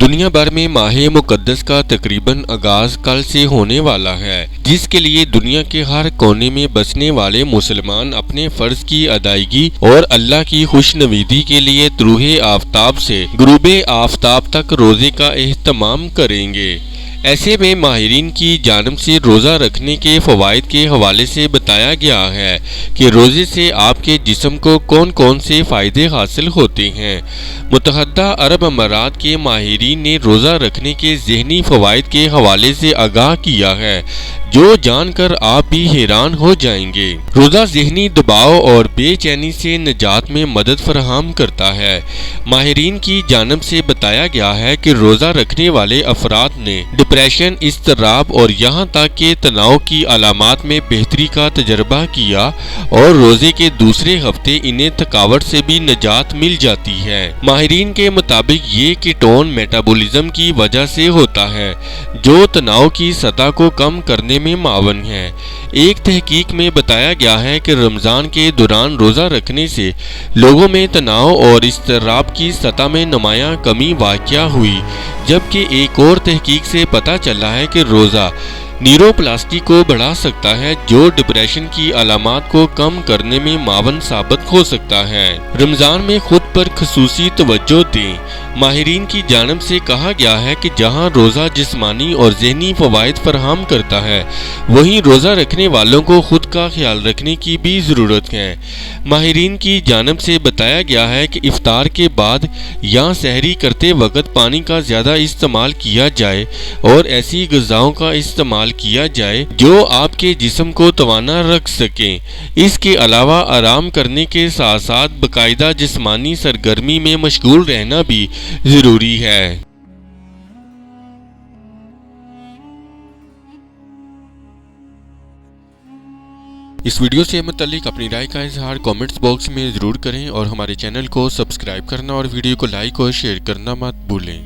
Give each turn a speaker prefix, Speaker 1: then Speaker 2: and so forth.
Speaker 1: دنیا بھر میں ماہ مقدس کا تقریباً آغاز کل سے ہونے والا ہے، جس کے لیے دنیا کے ہر کونے میں بسنے والے مسلمان اپنے فرض کی ادائیگی اور اللہ کی خوشنودی کے لیے طلوع آفتاب سے غروب آفتاب تک روزے کا اہتمام کریں گے۔ ایسے میں ماہرین کی جانب سے روزہ رکھنے کے فوائد کے حوالے سے بتایا گیا ہے کہ روزے سے آپ کے جسم کو کون کون سے فائدے حاصل ہوتے ہیں۔ متحدہ عرب امارات کے ماہرین نے روزہ رکھنے کے ذہنی فوائد کے حوالے سے آگاہ کیا ہے، جو جان کر آپ بھی حیران ہو جائیں گے۔ روزہ ذہنی دباؤ اور بے چینی سے نجات میں مدد فراہم کرتا ہے۔ ماہرین کی جانب سے بتایا گیا ہے کہ روزہ رکھنے والے افراد نے ڈپریشن، اضطراب اور یہاں تک کہ تناؤ کی علامات میں بہتری کا تجربہ کیا اور روزے کے دوسرے ہفتے انہیں تھکاوٹ سے بھی نجات مل جاتی ہے۔ ماہرین کے مطابق یہ کیٹون میٹابولزم کی وجہ سے ہوتا ہے، جو تناؤ کی سطح کو کم کرنے میں معاون ہے۔ ایک تحقیق میں بتایا گیا ہے کہ رمضان کے دوران روزہ رکھنے سے لوگوں میں تناؤ اور اضطراب کی سطح میں نمایاں کمی واقع ہوئی، جبکہ ایک اور تحقیق سے پتہ چلا ہے کہ روزہ نیوروپلاسٹی کو بڑھا سکتا ہے، جو ڈپریشن کی علامات کو کم کرنے میں معاون ثابت ہو سکتا ہے۔ رمضان میں خود پر خصوصی توجہ دیں۔ ماہرین کی جانب سے کہا گیا ہے کہ جہاں روزہ جسمانی اور ذہنی فوائد فراہم کرتا ہے، وہیں روزہ رکھنے والوں کو خود کا خیال رکھنے کی بھی ضرورت ہے۔ ماہرین کی جانب سے بتایا گیا ہے کہ افطار کے بعد یا سحری کرتے وقت پانی کا زیادہ استعمال کیا جائے اور ایسی غذاؤں کا استعمال کیا جائے جو آپ کے جسم کو توانا رکھ سکیں۔ اس کے علاوہ آرام کرنے کے ساتھ ساتھ باقاعدہ جسمانی سرگرمی میں مشغول رہنا بھی ضروری ہے۔ اس ویڈیو سے متعلق اپنی رائے کا اظہار کامنٹس باکس میں ضرور کریں اور ہمارے چینل کو سبسکرائب کرنا اور ویڈیو کو لائک اور شیئر کرنا مت بھولیں۔